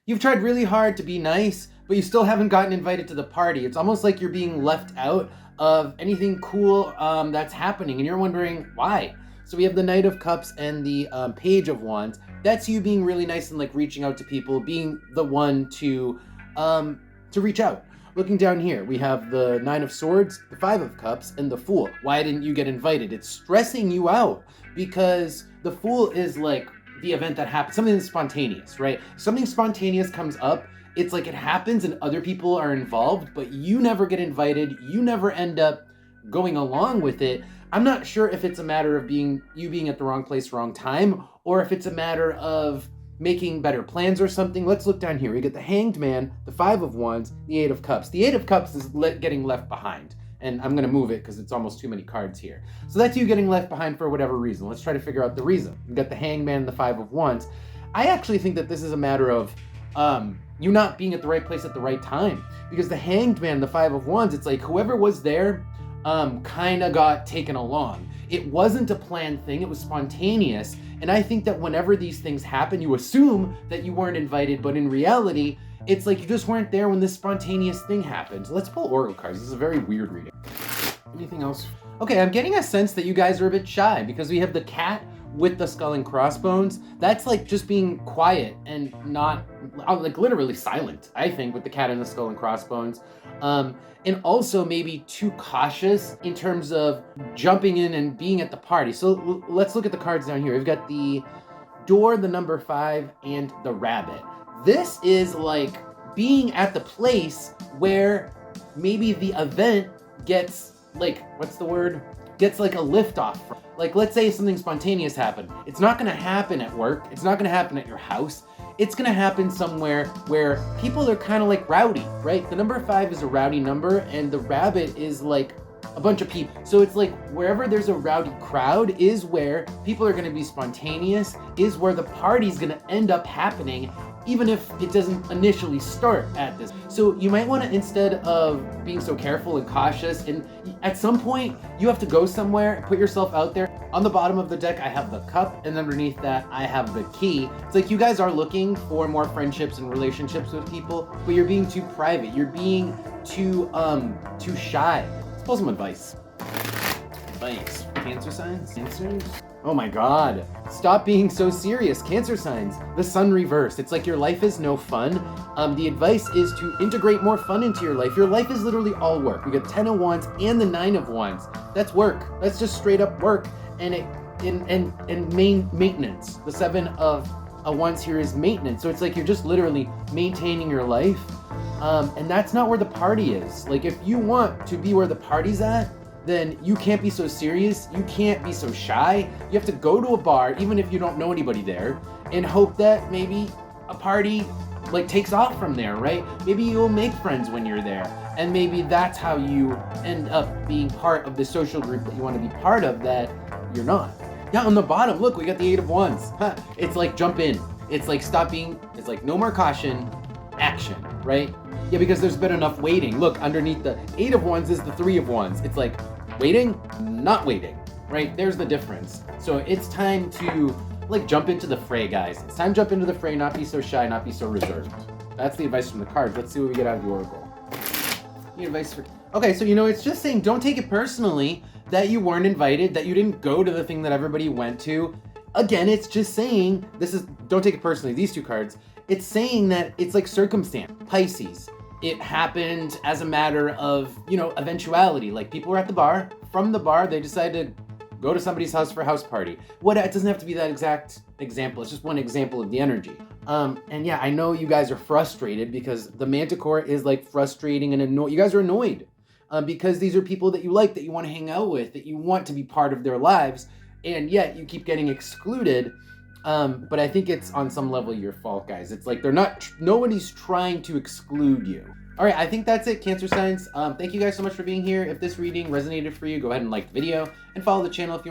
You've tried really hard to be nice, but you still haven't gotten invited to the party. It's almost like you're being left out of anything cool that's happening, and you're wondering why. So we have the Knight of Cups and the Page of Wands. That's you being really nice and like reaching out to people, being the one to reach out. Looking down here, we have the Nine of Swords, the Five of Cups, and the Fool. Why didn't you get invited? It's stressing you out because the Fool is like the event that happens, something that's spontaneous, right? Something spontaneous comes up. It's like it happens and other people are involved, but you never get invited. You never end up going along with it. I'm not sure if it's a matter of you being at the wrong place, wrong time, or if it's a matter of making better plans or something. Let's look down here. We get the Hanged Man, the Five of Wands, the Eight of Cups. The Eight of Cups is getting left behind. And I'm going to move it because it's almost too many cards here. So that's you getting left behind for whatever reason. Let's try to figure out the reason. We got the Hanged Man, the Five of Wands. I actually think that this is a matter of you not being at the right place at the right time. Because the Hanged Man, the Five of Wands, it's like whoever was there kind of got taken along. It wasn't a planned thing. It was spontaneous. And I think that whenever these things happen, you assume that you weren't invited, but in reality, it's like you just weren't there when this spontaneous thing happened. Let's pull Oracle cards. This is a very weird reading. Anything else? Okay, I'm getting a sense that you guys are a bit shy because we have the cat with the skull and crossbones. That's like just being quiet and not, like literally silent, I think, with the cat and the skull and crossbones. And also maybe too cautious in terms of jumping in and being at the party. So let's look at the cards down here. We've got the Door, the number 5, and the Rabbit. This is like being at the place where maybe the event gets like, what's the word? Gets like a lift off. Like, let's say something spontaneous happened. It's not gonna happen at work. It's not gonna happen at your house. It's gonna happen somewhere where people are kind of like rowdy, right? The number 5 is a rowdy number, and the Rabbit is like a bunch of people. So it's like wherever there's a rowdy crowd is where people are gonna be spontaneous, is where the party's gonna end up happening, even if it doesn't initially start at this. So you might wanna, instead of being so careful and cautious, and at some point you have to go somewhere, put yourself out there. On the bottom of the deck, I have the Cup, and underneath that, I have the Key. It's like you guys are looking for more friendships and relationships with people, but you're being too private. You're being too shy. Let's pull some advice. Advice. Cancer signs? Cancers? Oh my God. Stop being so serious. Cancer signs. The Sun reversed. It's like your life is no fun. The advice is to integrate more fun into your life. Your life is literally all work. We got 10 of Wands and the 9 of Wands. That's work. That's just straight up work. And maintenance. The 7 of Wands here is maintenance. So it's like you're just literally maintaining your life. And that's not where the party is. Like, if you want to be where the party's at, then you can't be so serious. You can't be so shy. You have to go to a bar, even if you don't know anybody there, and hope that maybe a party like takes off from there, right? Maybe you'll make friends when you're there, and maybe that's how you end up being part of the social group that you want to be part of that you're not. Yeah, on the bottom, look, we got the 8 of Wands. It's like jump in. It's like stop being, it's like no more caution, action, right? Yeah, because there's been enough waiting. Look, underneath the 8 of Wands is the 3 of Wands. It's like waiting, not waiting, right? There's the difference. So it's time to like jump into the fray, guys. It's time to jump into the fray, not be so shy, not be so reserved. That's the advice from the cards. Let's see what we get out of the Oracle. Any advice for... Okay, so it's just saying don't take it personally that you weren't invited, that you didn't go to the thing that everybody went to. Again, it's just saying, don't take it personally, these two cards. It's saying that it's like circumstance. Pisces. It happened as a matter of, eventuality. Like people were at the bar. From the bar, they decided to go to somebody's house for a house party. It doesn't have to be that exact example. It's just one example of the energy. And yeah, I know you guys are frustrated because the Manticore is like frustrating and annoying. You guys are annoyed because these are people that you like, that you want to hang out with, that you want to be part of their lives. And yet you keep getting excluded. But I think it's on some level your fault, guys. It's like nobody's trying to exclude you. All right, I think that's it, Cancer signs. Thank you guys so much for being here. If this reading resonated for you, go ahead and like the video and follow the channel if you want